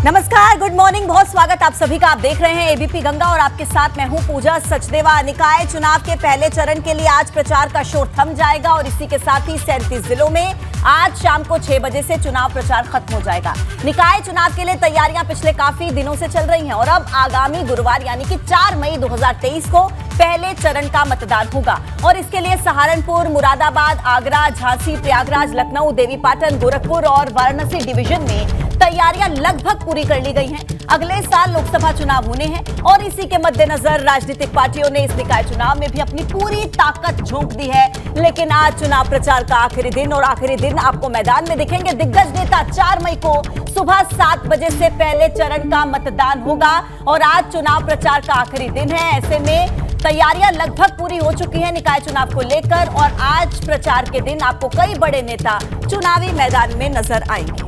नमस्कार, good morning, बहुत स्वागत आप सभी का। आप देख रहे हैं एबीपी गंगा और आपके साथ मैं हूं पूजा सचदेवा। निकाय चुनाव के पहले चरण के लिए आज प्रचार का शोर थम जाएगा और इसी के साथ ही 37 जिलों में आज शाम को 6 बजे से चुनाव प्रचार खत्म हो जाएगा। निकाय चुनाव के लिए तैयारियां पिछले काफी दिनों से चल रही हैं और अब आगामी गुरुवार यानी कि 4 मई 2023 को पहले चरण का मतदान होगा और इसके लिए सहारनपुर, मुरादाबाद, आगरा, झांसी, प्रयागराज, लखनऊ, देवीपाटन, गोरखपुर और वाराणसी डिवीजन में तैयारियां लगभग पूरी कर ली गई हैं। अगले साल लोकसभा चुनाव होने हैं और इसी के मद्देनजर राजनीतिक पार्टियों ने इस निकाय चुनाव में भी अपनी पूरी ताकत झोंक दी है। लेकिन आज चुनाव प्रचार का आखिरी दिन और आखिरी दिन आपको मैदान में दिखेंगे दिग्गज नेता। 4 मई को सुबह 7 बजे से पहले चरण का मतदान होगा और आज चुनाव प्रचार का आखिरी दिन है। ऐसे में तैयारियां लगभग पूरी हो चुकी हैं निकाय चुनाव को लेकर और आज प्रचार के दिन आपको कई बड़े नेता चुनावी मैदान में नजर आएंगे।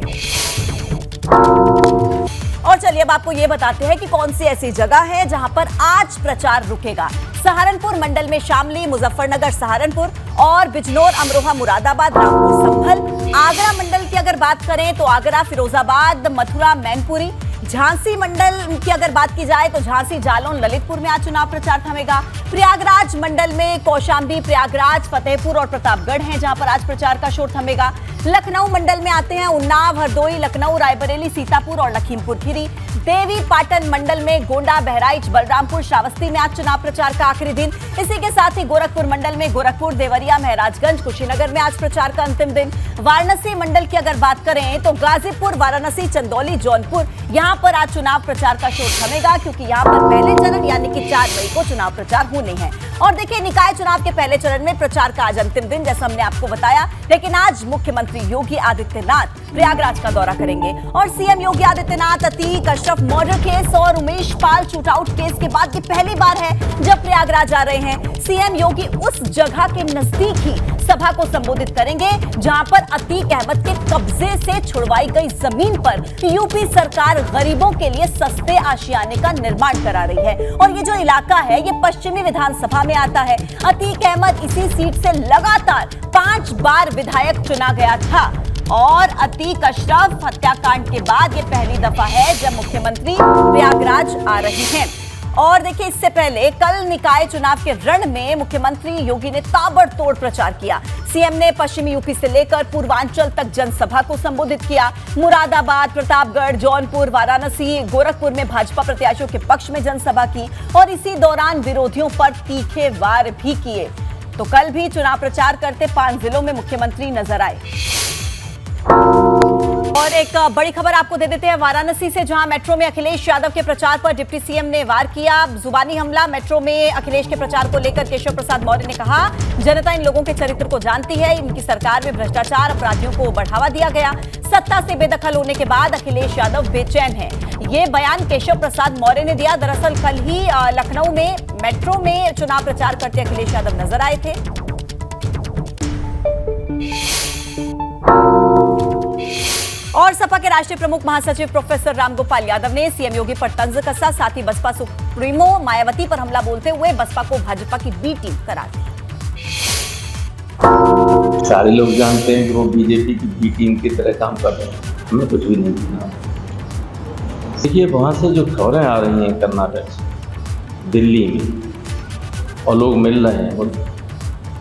और चलिए अब आपको ये बताते हैं कि कौन सी ऐसी जगह है जहां पर आज प्रचार रुकेगा। सहारनपुर मंडल में शामली, मुजफ्फरनगर सहारनपुर और बिजनौर, अमरोहा, मुरादाबाद, रामपुर, संभल। आगरा मंडल की अगर बात करें तो आगरा, फिरोजाबाद, मथुरा, मैनपुरी। झांसी मंडल की अगर बात की जाए तो झांसी, जालौन, ललितपुर में आज चुनाव प्रचार थमेगा। प्रयागराज मंडल में कौशाम्बी, प्रयागराज, फतेहपुर और प्रतापगढ़ हैं जहां पर आज प्रचार का शोर थमेगा। लखनऊ मंडल में आते हैं उन्नाव, हरदोई, लखनऊ, रायबरेली, सीतापुर और लखीमपुर खीरी। देवी पाटन मंडल में गोंडा, बहराइच, बलरामपुर, श्रावस्ती में आज चुनाव प्रचार का आखिरी दिन। इसी के साथ ही गोरखपुर मंडल में गोरखपुर, देवरिया, महराजगंज, कुशीनगर में आज प्रचार का अंतिम दिन। वाराणसी मंडल की अगर बात करें तो गाजीपुर, वाराणसी, चंदौली, जौनपुर, यहां पर आज चुनाव प्रचार का शोर थमेगा क्योंकि यहां पर पहले चरण यानी कि 4 मई को चुनाव प्रचार होने हैं। और देखिए, निकाय चुनाव के पहले चरण में प्रचार का आज अंतिम दिन जैसा हमने आपको बताया, लेकिन आज मुख्यमंत्री योगी आदित्यनाथ प्रयागराज का दौरा करेंगे और CM Yogi Adityanath Atiq Ashraf murder case और उमेश पाल शूटआउट केस के बाद ये पहली बार है जब प्रयागराज आ रहे हैं। सीएम योगी उस जगह के नजदीक ही सभा को संबोधित करेंगे जहां पर अतीक अहमद के कब्जे से छुड़वाई गई जमीन पर यूपी सरकार गरीबों के लिए सस्ते आशियाने का निर्माण करा रही है और ये जो इलाका है ये पश्चिमी विधानसभा में आता है। अतीक अहमद इसी सीट से लगातार 5 बार विधायक चुना गया था और अतीक अशरफ हत्याकांड के बाद ये पहली दफा है जब मुख्यमंत्री प्रयागराज आ रहे हैं। और देखिए, इससे पहले कल निकाय चुनाव के रण में मुख्यमंत्री योगी ने ताबड़तोड़ प्रचार किया। सीएम ने पश्चिमी यूपी से लेकर पूर्वांचल तक जनसभा को संबोधित किया। मुरादाबाद, प्रतापगढ़, जौनपुर, वाराणसी, गोरखपुर में भाजपा प्रत्याशियों के पक्ष में जनसभा की और इसी दौरान विरोधियों पर तीखे वार भी किए। तो कल भी चुनाव प्रचार करते 5 जिलों में मुख्यमंत्री नजर आए। और एक बड़ी खबर आपको दे देते हैं वाराणसी से, जहां मेट्रो में अखिलेश यादव के प्रचार पर डिप्टी सीएम ने वार किया। जुबानी हमला। मेट्रो में अखिलेश के प्रचार को लेकर केशव प्रसाद मौर्य ने कहा, जनता इन लोगों के चरित्र को जानती है। इनकी सरकार में भ्रष्टाचार, अपराधियों को बढ़ावा दिया गया। सत्ता से बेदखल होने के बाद अखिलेश यादव बेचैन है। ये बयान केशव प्रसाद मौर्य ने दिया। दरअसल कल ही लखनऊ में मेट्रो में चुनाव प्रचार करते अखिलेश यादव नजर आए थे। और सपा के राष्ट्रीय प्रमुख महासचिव प्रोफेसर रामगोपाल यादव ने सीएम योगी पर तंज कसा। साथ ही बसपा सुप्रीमो मायावती पर हमला बोलते हुए बसपा को भाजपा की बी टीम करार दिया। सारे लोग जानते हैं कि वो बीजेपी की बी टीम की तरह काम कर रहे हैं, हमें कुछ भी नहीं सुना। देखिए, वहाँ से जो खबरें आ रही हैं कर्नाटक से, दिल्ली में, और लोग मिल रहे हैं, और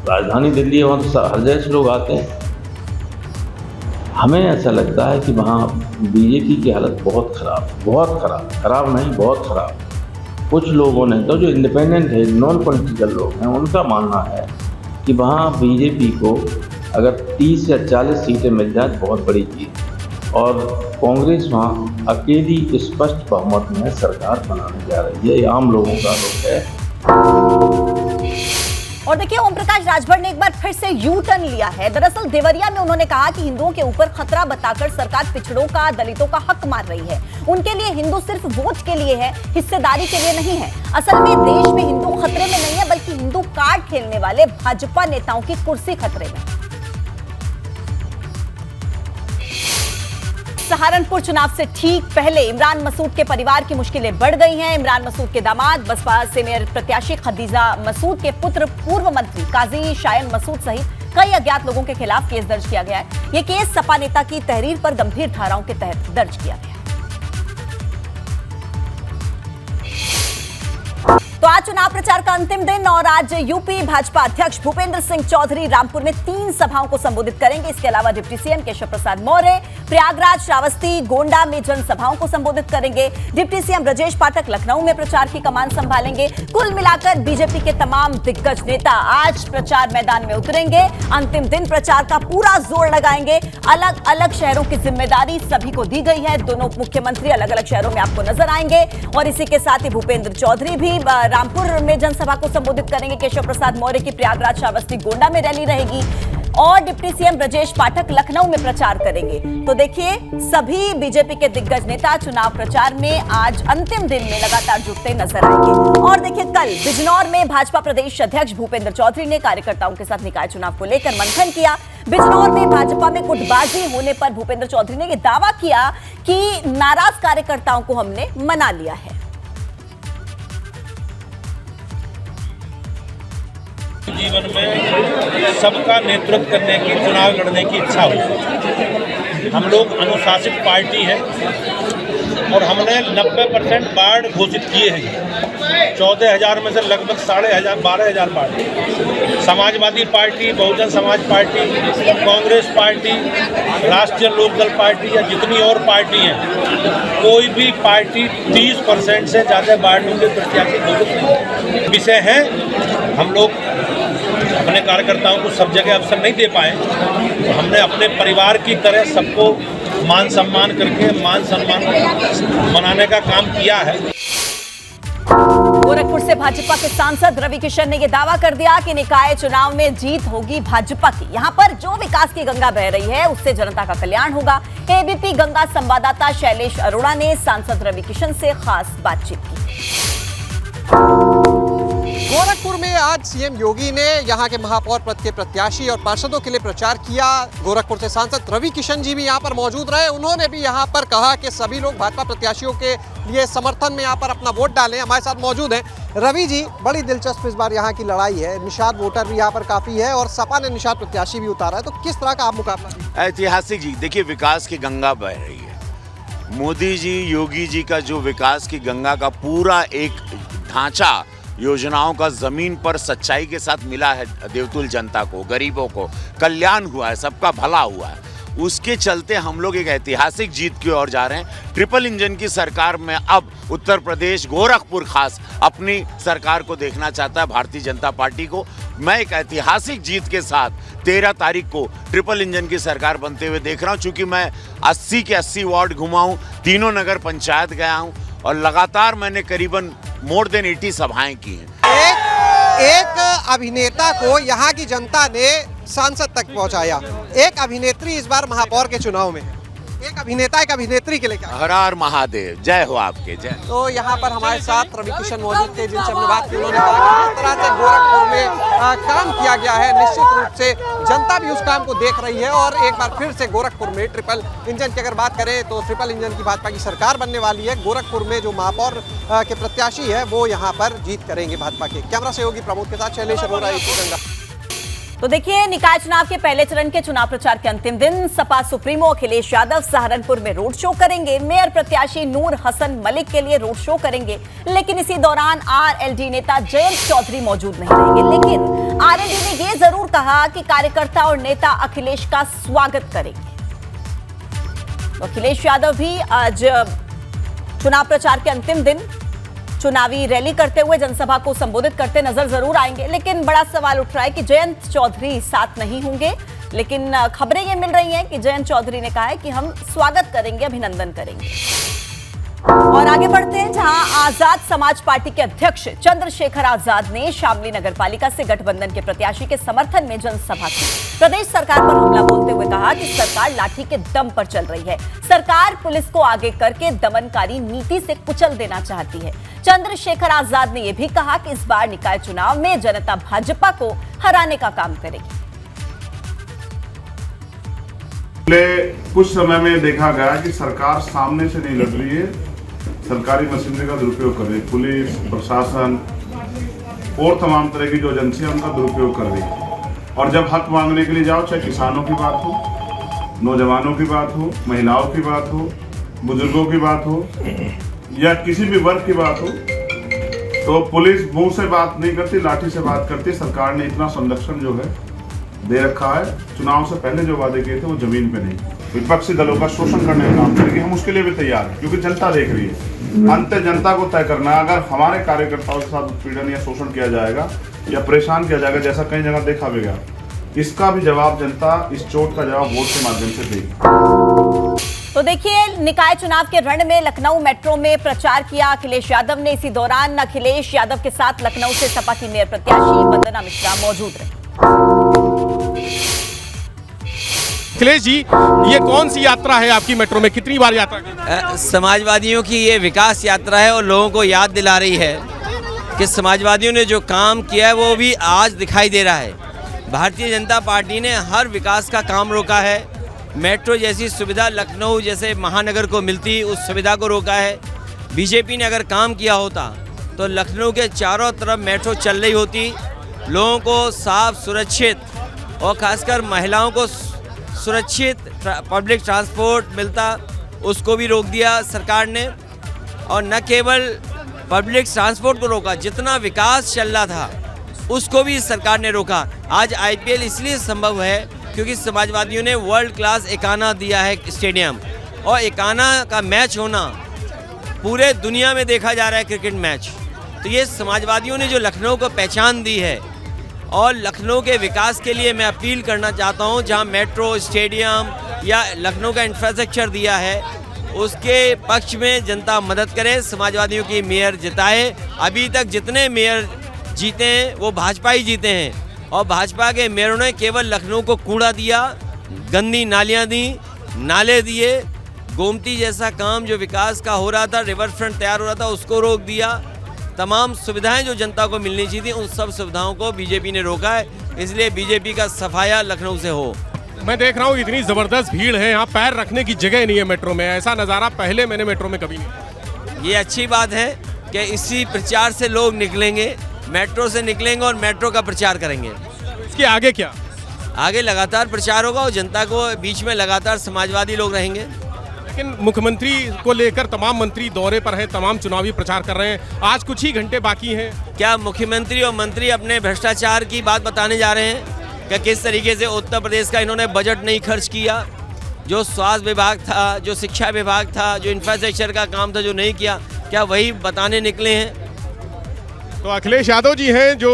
राजधानी दिल्ली है, वहाँ तो हर जगह से लोग आते हैं। हमें ऐसा लगता है कि वहाँ बीजेपी की हालत बहुत खराब नहीं, बहुत खराब। कुछ लोगों ने तो, जो इंडिपेंडेंट है, नॉन पॉलिटिकल लोग हैं, उनका मानना है कि वहाँ बीजेपी को अगर 30 या 40 सीटें मिल जाए तो बहुत बड़ी चीज़, और कांग्रेस वहाँ अकेली स्पष्ट बहुमत में सरकार बनाने जा रही है। ये आम लोगों का आरोप है। और देखिए, ओम प्रकाश राजभर ने एक बार फिर से यू टर्न लिया है। दरअसल देवरिया में उन्होंने कहा कि हिंदुओं के ऊपर खतरा बताकर सरकार पिछड़ों का, दलितों का हक मार रही है। उनके लिए हिंदू सिर्फ वोट के लिए है, हिस्सेदारी के लिए नहीं है। असल में देश में हिंदू खतरे में नहीं है, बल्कि हिंदू कार्ड खेलने वाले भाजपा नेताओं की कुर्सी खतरे में। सहारनपुर चुनाव से ठीक पहले इमरान मसूद के परिवार की मुश्किलें बढ़ गई हैं। इमरान मसूद के दामाद, बसपा से मेयर प्रत्याशी खदीजा मसूद के पुत्र पूर्व मंत्री काजी शायन मसूद सहित कई अज्ञात लोगों के खिलाफ केस दर्ज किया गया है। यह केस सपा नेता की तहरीर पर गंभीर धाराओं के तहत दर्ज किया गया है। तो आज चुनाव प्रचार का अंतिम दिन और आज यूपी भाजपा अध्यक्ष भूपेंद्र सिंह चौधरी रामपुर में 3 सभाओं को संबोधित करेंगे। इसके अलावा डिप्टी सीएम केशव प्रसाद मौर्य प्रयागराज, श्रावस्ती, गोंडा में जनसभाओं को संबोधित करेंगे। डिप्टी सीएम ब्रजेश पाठक लखनऊ में प्रचार की कमान संभालेंगे। कुल मिलाकर बीजेपी के तमाम दिग्गज नेता आज प्रचार मैदान में उतरेंगे। अंतिम दिन प्रचार का पूरा जोर लगाएंगे। अलग अलग शहरों की जिम्मेदारी सभी को दी गई है। दोनों मुख्यमंत्री अलग अलग शहरों में आपको नजर आएंगे और इसी के साथ ही भूपेंद्र चौधरी भी रामपुर में जनसभा को संबोधित करेंगे। केशव प्रसाद मौर्य की प्रयागराज, श्रावस्ती, गोंडा में रैली रहेगी और डिप्टी सीएम ब्रजेश पाठक लखनऊ में प्रचार करेंगे। तो देखिए, सभी बीजेपी के दिग्गज नेता चुनाव प्रचार में आज अंतिम दिन में लगातार जुटते नजर आएंगे। और देखिए, कल बिजनौर में भाजपा प्रदेश अध्यक्ष भूपेंद्र चौधरी ने कार्यकर्ताओं के साथ निकाय चुनाव को लेकर मंथन किया। बिजनौर में भाजपा में गुटबाजी होने पर भूपेंद्र चौधरी ने यह दावा किया कि नाराज कार्यकर्ताओं को हमने मना लिया है। जीवन में सबका नेतृत्व करने की, चुनाव लड़ने की इच्छा हुई। हम लोग अनुशासित पार्टी है और हमने 90% वार्ड घोषित किए हैं। 14,000 में से लगभग 15,500 12,000 ward. Samajwadi party, Bahujan Samaj party, Congress party, राष्ट्रीय लोकदल पार्टी या जितनी और पार्टी हैं, कोई भी पार्टी 30% से ज़्यादा वार्डों के प्रत्याशी घोषित नहीं। विषय है, हम लोग अपने कार्यकर्ताओं को सब जगह अवसर नहीं दे पाए, तो हमने अपने परिवार की तरह सबको मान सम्मान करके मान सम्मान मनाने का काम किया है। गोरखपुर से भाजपा के सांसद रवि किशन ने यह दावा कर दिया कि निकाय चुनाव में जीत होगी भाजपा की। यहां पर जो विकास की गंगा बह रही है उससे जनता का कल्याण होगा। एबीपी गंगा संवाददाता शैलेश अरोड़ा ने सांसद रवि किशन से खास बातचीत की। गोरखपुर में आज सीएम योगी ने यहां के महापौर पद के प्रत्याशी और पार्षदों के लिए प्रचार किया। गोरखपुर से सांसद रवि किशन जी भी यहां पर मौजूद रहे। उन्होंने भी यहां पर कहा कि सभी लोग भाजपा प्रत्याशियों के लिए समर्थन में यहां पर अपना वोट डालें। हमारे साथ मौजूद हैं रवि जी। बड़ी दिलचस्प इस बार यहाँ की लड़ाई है। निषाद वोटर भी यहाँ पर काफी है और सपा ने निषाद प्रत्याशी भी उतारा है, तो किस तरह का आप मुकाबला? ऐतिहासिक जी, देखिए, विकास की गंगा बह रही है। मोदी जी, योगी जी का जो विकास की गंगा का पूरा एक ढांचा, योजनाओं का जमीन पर सच्चाई के साथ मिला है देवतुल जनता को, गरीबों को कल्याण हुआ है, सबका भला हुआ है। उसके चलते हम लोग एक ऐतिहासिक जीत की ओर जा रहे हैं। ट्रिपल इंजन की सरकार में अब उत्तर प्रदेश, गोरखपुर खास अपनी सरकार को देखना चाहता है, भारतीय जनता पार्टी को। मैं एक ऐतिहासिक जीत के साथ 13 तारीख को ट्रिपल इंजन की सरकार बनते हुए देख रहा हूँ। चूँकि मैं 80 के 80 वार्ड घुमा हूँ, तीनों नगर पंचायत गया हूँ और लगातार मैंने करीबन मोर देन 80 सभाएं की हैं। एक अभिनेता को यहाँ की जनता ने सांसद तक पहुँचाया। एक अभिनेत्री इस बार महापौर के चुनाव में है। एक अभिनेता एक अभिनेत्री के लिए क्या? हर हर महादेव, जय हो आपके, जय। तो यहाँ पर हमारे साथ रवि किशन मौजूद थे, जिनसे हमने बात की। उन्होंने कहा कि जिस तरह से गोरखपुर में काम किया गया है, निश्चित रूप से जनता भी उस काम को देख रही है और एक बार फिर से गोरखपुर में ट्रिपल इंजन की अगर बात करें तो ट्रिपल इंजन की भाजपा की सरकार बनने वाली है। गोरखपुर में जो महापौर के प्रत्याशी है वो यहाँ पर जीत करेंगे भाजपा के। कैमरा सहयोगी प्रमोद के साथ शैलेश अरोड़ा, गंगा। तो देखिए, निकाय चुनाव के पहले चरण के चुनाव प्रचार के अंतिम दिन सपा सुप्रीमो अखिलेश यादव सहारनपुर में रोड शो करेंगे। मेयर प्रत्याशी नूर हसन मलिक के लिए रोड शो करेंगे, लेकिन इसी दौरान आरएलडी नेता जयंत चौधरी मौजूद नहीं रहेंगे। लेकिन आरएलडी ने यह जरूर कहा कि कार्यकर्ता और नेता अखिलेश का स्वागत करेंगे। तो अखिलेश यादव भी आज चुनाव प्रचार के अंतिम दिन चुनावी रैली करते हुए जनसभा को संबोधित करते नजर जरूर आएंगे। लेकिन बड़ा सवाल उठ रहा है कि जयंत चौधरी साथ नहीं होंगे। लेकिन खबरें ये मिल रही हैं कि जयंत चौधरी ने कहा है कि हम स्वागत करेंगे, अभिनंदन करेंगे। और आगे बढ़ते हैं, जहां आजाद समाज पार्टी के अध्यक्ष चंद्रशेखर आजाद ने शामली नगरपालिका से गठबंधन के प्रत्याशी के समर्थन में जनसभा की। प्रदेश सरकार पर हमला बोलते हुए कहा कि सरकार लाठी के दम पर चल रही है। सरकार पुलिस को आगे करके दमनकारी नीति से कुचल देना चाहती है। चंद्रशेखर आजाद ने यह भी कहा कि इस बार निकाय चुनाव में जनता भाजपा को हराने का काम करेगी। पिछले कुछ समय में देखा गया कि सरकार सामने से नहीं लड़ रही है, सरकारी मशीनरी का दुरुपयोग कर रही है। पुलिस, प्रशासन और तमाम तरह की जो एजेंसियां उनका दुरुपयोग कर रही है। और जब हक मांगने के लिए जाओ, चाहे किसानों की बात हो, नौजवानों की बात हो, महिलाओं की बात हो, बुजुर्गों की बात हो या किसी भी वर्ग की बात हो, तो पुलिस मुंह से बात नहीं करती, लाठी से बात करती। सरकार ने इतना संरक्षण जो है दे रखा है, चुनाव से पहले जो वादे किए थे वो जमीन पे नहीं। विपक्षी दलों का शोषण करने का काम करेगी, हम उसके लिए भी तैयार हैं, क्योंकि जनता देख रही है। अंत जनता को तय करना है। अगर हमारे कार्यकर्ताओं के साथ उत्पीड़न या शोषण किया जाएगा या परेशान किया जाएगा, जैसा कई जगह देखा भी गया, इसका भी जवाब जनता, इस चोट का जवाब वोट के माध्यम से देगी। तो देखिए, निकाय चुनाव के रण में लखनऊ मेट्रो में प्रचार किया अखिलेश यादव ने। इसी दौरान अखिलेश यादव के साथ लखनऊ से सपा की मेयर प्रत्याशी वंदना मिश्रा मौजूद रहे। अखिलेश जी, ये कौन सी यात्रा है आपकी मेट्रो में, कितनी बार यात्रा की? समाजवादियों की ये विकास यात्रा है और लोगों को याद दिला रही है कि समाजवादियों ने जो काम किया है वो भी आज दिखाई दे रहा है। भारतीय जनता पार्टी ने हर विकास का काम रोका है। मेट्रो जैसी सुविधा लखनऊ जैसे महानगर को मिलती, उस सुविधा को रोका है। बीजेपी ने अगर काम किया होता तो लखनऊ के चारों तरफ मेट्रो चल रही होती, लोगों को साफ, सुरक्षित और खासकर महिलाओं को सुरक्षित पब्लिक ट्रांसपोर्ट मिलता, उसको भी रोक दिया सरकार ने। और न केवल पब्लिक ट्रांसपोर्ट को रोका, जितना विकास चल रहा था उसको भी सरकार ने रोका। आज आईपीएल इसलिए संभव है क्योंकि समाजवादियों ने वर्ल्ड क्लास एकाना दिया है स्टेडियम, और एकाना का मैच होना पूरे दुनिया में देखा जा रहा है, क्रिकेट मैच। तो ये समाजवादियों ने जो लखनऊ को पहचान दी है, और लखनऊ के विकास के लिए मैं अपील करना चाहता हूँ, जहाँ मेट्रो, स्टेडियम या लखनऊ का इंफ्रास्ट्रक्चर दिया है उसके पक्ष में जनता मदद करे, समाजवादियों की मेयर जिताए। अभी तक जितने मेयर जीते हैं वो भाजपा ही जीते हैं, और भाजपा के मेयरों ने केवल लखनऊ को कूड़ा दिया, गंदी नालियाँ दी, नाले दिए, गोमती जैसा काम जो विकास का हो रहा था, रिवर फ्रंट तैयार हो रहा था, उसको रोक दिया। तमाम सुविधाएं जो जनता को मिलनी चाहिए थी, उन सब सुविधाओं को बीजेपी ने रोका है। इसलिए बीजेपी का सफाया लखनऊ से हो। मैं देख रहा हूँ इतनी जबरदस्त भीड़ है, यहाँ पैर रखने की जगह नहीं है मेट्रो में। ऐसा नज़ारा पहले मैंने मेट्रो में कभी नहीं। ये अच्छी बात है कि इसी प्रचार से लोग निकलेंगे, मेट्रो से निकलेंगे और मेट्रो का प्रचार करेंगे। इसके आगे क्या? आगे लगातार प्रचार होगा और जनता को बीच में लगातार समाजवादी लोग रहेंगे। लेकिन मुख्यमंत्री को लेकर तमाम मंत्री दौरे पर हैं, तमाम चुनावी प्रचार कर रहे हैं। आज कुछ ही घंटे बाकी हैं। क्या मुख्यमंत्री और मंत्री अपने भ्रष्टाचार की बात बताने जा रहे हैं कि किस तरीके से उत्तर प्रदेश का इन्होंने बजट नहीं खर्च किया, जो स्वास्थ्य विभाग था, जो शिक्षा विभाग था, जो इंफ्रास्ट्रक्चर का काम था, जो नहीं किया, क्या वही बताने निकले हैं? तो अखिलेश यादव जी हैं जो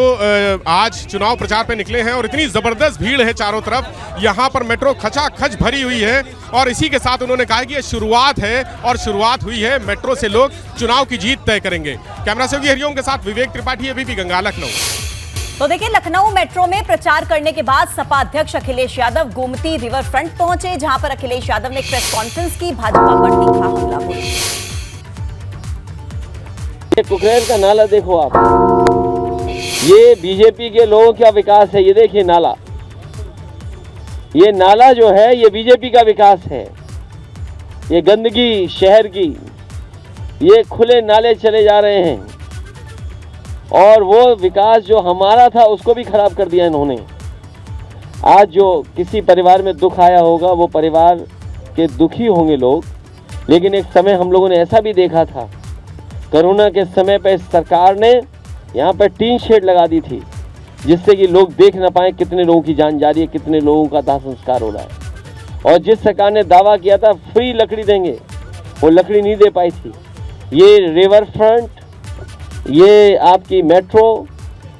आज चुनाव प्रचार पे निकले हैं, और इतनी ज़बरदस्त भीड़ है चारों तरफ। यहाँ पर मेट्रो खचाखच भरी हुई है, और इसी के साथ उन्होंने कहा कि ये शुरुआत है, और शुरुआत हुई है। मेट्रो से लोग चुनाव की जीत तय करेंगे। कैमरा सहयोगी हरिओम के साथ विवेक त्रिपाठी, एबीपी गंगा, लखनऊ। तो देखिए, लखनऊ मेट्रो में प्रचार करने के बाद सपा अध्यक्ष अखिलेश यादव गोमती रिवर फ्रंट पहुंचे, जहां पर अखिलेश यादव ने प्रेस कॉन्फ्रेंस की, भाजपा पर तीखा हमला बोला। ये कुकरेल का नाला देखो आप, ये बीजेपी के लोगों का विकास है। ये देखिए नाला, ये नाला जो है ये बीजेपी का विकास है। ये गंदगी शहर की, ये खुले नाले चले जा रहे हैं, और वो विकास जो हमारा था उसको भी खराब कर दिया इन्होंने। आज जो किसी परिवार में दुख आया होगा, वो परिवार के दुखी होंगे लोग, लेकिन एक समय हम लोगों ने ऐसा भी देखा था, कोरोना के समय पर सरकार ने यहाँ पर टीन शेड लगा दी थी, जिससे कि लोग देख ना पाए कितने लोगों की जान जा रही है, कितने लोगों का दाह संस्कार हो रहा है। और जिस सरकार ने दावा किया था फ्री लकड़ी देंगे, वो लकड़ी नहीं दे पाई थी। ये रिवर फ्रंट, ये आपकी मेट्रो,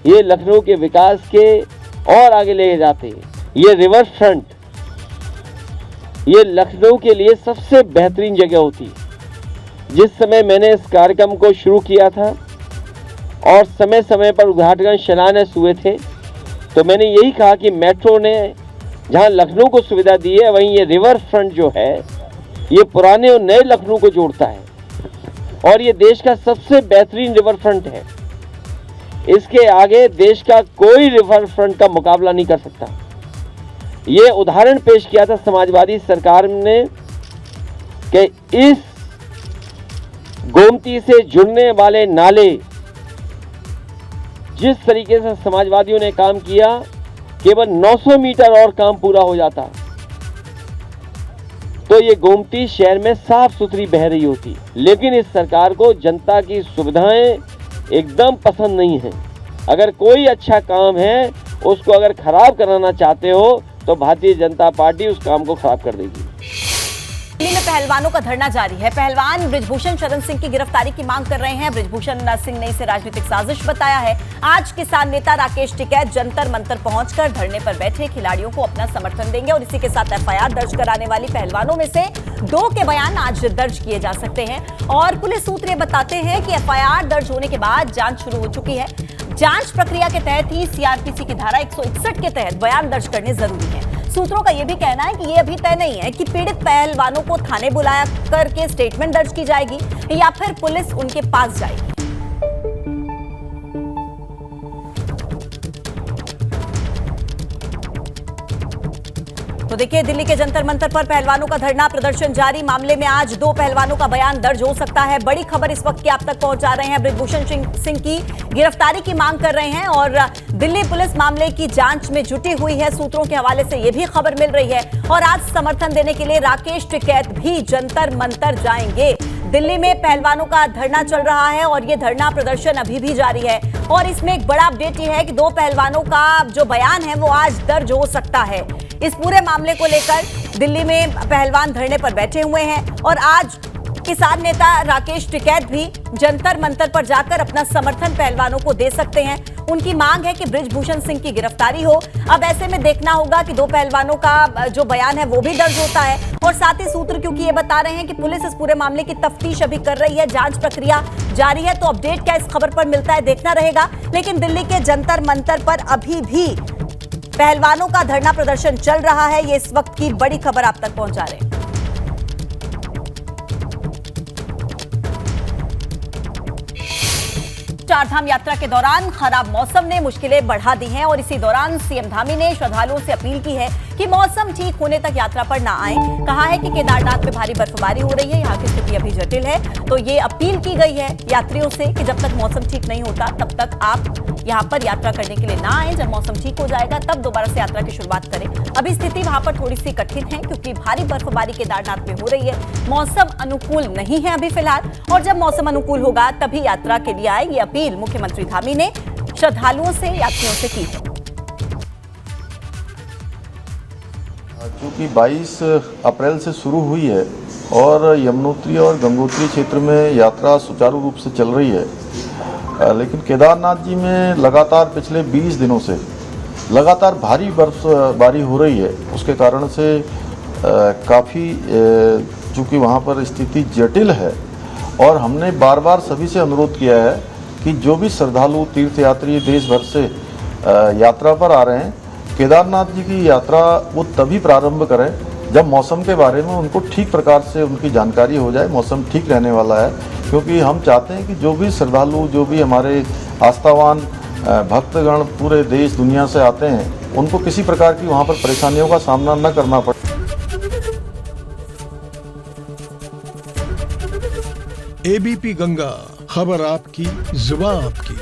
ये लखनऊ के विकास के और आगे ले जाते हैं। ये रिवर फ्रंट, ये लखनऊ के लिए सबसे बेहतरीन जगह होती। जिस समय मैंने इस कार्यक्रम को शुरू किया था और समय समय पर उद्घाटन शिलान्यास हुए थे, तो मैंने यही कहा कि मेट्रो ने जहां लखनऊ को सुविधा दी है, वहीं ये रिवर फ्रंट जो है ये पुराने और नए लखनऊ को जोड़ता है, और ये देश का सबसे बेहतरीन रिवर फ्रंट है। इसके आगे देश का कोई रिवर फ्रंट का मुकाबला नहीं कर सकता। ये उदाहरण पेश किया था समाजवादी सरकार ने कि इस गोमती से जुड़ने वाले नाले, जिस तरीके से समाजवादियों ने काम किया, केवल 900 मीटर और काम पूरा हो जाता तो ये गोमती शहर में साफ सुथरी बह रही होती। लेकिन इस सरकार को जनता की सुविधाएं एकदम पसंद नहीं है। अगर कोई अच्छा काम है उसको अगर खराब कराना चाहते हो तो भारतीय जनता पार्टी उस काम को खराब कर देगी। दिल्ली में पहलवानों का धरना जारी है। पहलवान बृजभूषण शरण सिंह की गिरफ्तारी की मांग कर रहे हैं। बृजभूषण सिंह ने इसे राजनीतिक साजिश बताया है। आज किसान नेता राकेश टिकैत जंतर मंतर पहुंचकर धरने पर बैठे खिलाड़ियों को अपना समर्थन देंगे और इसी के साथ एफआईआर दर्ज कराने वाली पहलवानों में से 2 के बयान आज दर्ज किए जा सकते हैं। और पुलिस सूत्र ये बताते हैं कि एफआईआर दर्ज होने के बाद जांच शुरू हो चुकी है। जांच प्रक्रिया के तहत ही सीआरपीसी की धारा 161 के तहत बयान दर्ज करने जरूरी है। सूत्रों का यह भी कहना है कि ये अभी तय नहीं है कि पीड़ित पहलवानों को थाने बुलाया करके स्टेटमेंट दर्ज की जाएगी या फिर पुलिस उनके पास जाएगी। तो देखिए, दिल्ली के जंतर मंतर पर पहलवानों का धरना प्रदर्शन जारी। मामले में आज 2 पहलवानों का बयान दर्ज हो सकता है। बड़ी खबर इस वक्त की आप तक पहुंचा रहे हैं। बृजभूषण सिंह की गिरफ्तारी की मांग कर रहे हैं और दिल्ली पुलिस मामले की जांच में जुटी हुई है। सूत्रों के हवाले से यह भी खबर मिल रही है। और आज समर्थन देने के लिए राकेश टिकैत भी जंतर मंतर जाएंगे। दिल्ली में पहलवानों का धरना चल रहा है और ये धरना प्रदर्शन अभी भी जारी है। और इसमें एक बड़ा अपडेट ये है कि 2 पहलवानों का जो बयान है वो आज दर्ज हो सकता है। इस पूरे मामले को लेकर दिल्ली में पहलवान धरने पर बैठे हुए हैं और आज किसान नेता राकेश टिकैत भी जंतर मंतर पर जाकर अपना समर्थन पहलवानों को दे सकते हैं। उनकी मांग है कि बृजभूषण सिंह की गिरफ्तारी हो। अब ऐसे में देखना होगा कि 2 पहलवानों का जो बयान है वो भी दर्ज होता है। और साथ ही सूत्र क्योंकि ये बता रहे हैं कि पुलिस इस पूरे मामले की तफ्तीश अभी कर रही है, जांच प्रक्रिया जारी है, तो अपडेट क्या इस खबर पर मिलता है देखना रहेगा। लेकिन दिल्ली के जंतर मंतर पर अभी भी पहलवानों का धरना प्रदर्शन चल रहा है। ये इस वक्त की बड़ी खबर आप तक पहुंचा रहे हैं। चारधाम यात्रा के दौरान खराब मौसम ने मुश्किलें बढ़ा दी हैं और इसी दौरान सीएम धामी ने श्रद्धालुओं से अपील की है कि मौसम ठीक होने तक यात्रा पर ना आए। कहा है कि केदारनाथ में भारी बर्फबारी हो रही है, यहाँ की स्थिति अभी जटिल है। तो ये अपील की गई है यात्रियों से कि जब तक मौसम ठीक नहीं होता तब तक आप यहाँ पर यात्रा करने के लिए ना आए। जब मौसम ठीक हो जाएगा तब दोबारा से यात्रा की शुरुआत करें। अभी स्थिति वहां पर थोड़ी सी कठिन है क्योंकि भारी बर्फबारी केदारनाथ में हो रही है। मौसम अनुकूल नहीं है अभी फिलहाल, और जब मौसम अनुकूल होगा तभी यात्रा के लिए आए। ये अपील मुख्यमंत्री धामी ने श्रद्धालुओं से, यात्रियों से की है। चूँकि 22 अप्रैल से शुरू हुई है और यमुनोत्री और गंगोत्री क्षेत्र में यात्रा सुचारू रूप से चल रही है, लेकिन केदारनाथ जी में लगातार पिछले 20 दिनों से लगातार भारी बर्फबारी हो रही है। उसके कारण से काफ़ी चूँकि वहाँ पर स्थिति जटिल है और हमने बार बार सभी से अनुरोध किया है कि जो भी श्रद्धालु तीर्थयात्री देश भर से यात्रा पर आ रहे हैं, केदारनाथ जी की यात्रा वो तभी प्रारंभ करें जब मौसम के बारे में उनको ठीक प्रकार से उनकी जानकारी हो जाए। मौसम ठीक रहने वाला है, क्योंकि हम चाहते हैं कि जो भी श्रद्धालु, जो भी हमारे आस्थावान भक्तगण पूरे देश दुनिया से आते हैं, उनको किसी प्रकार की वहाँ पर परेशानियों का सामना न करना पड़े। एबीपी गंगा, खबर आपकी, जुबान आपकी।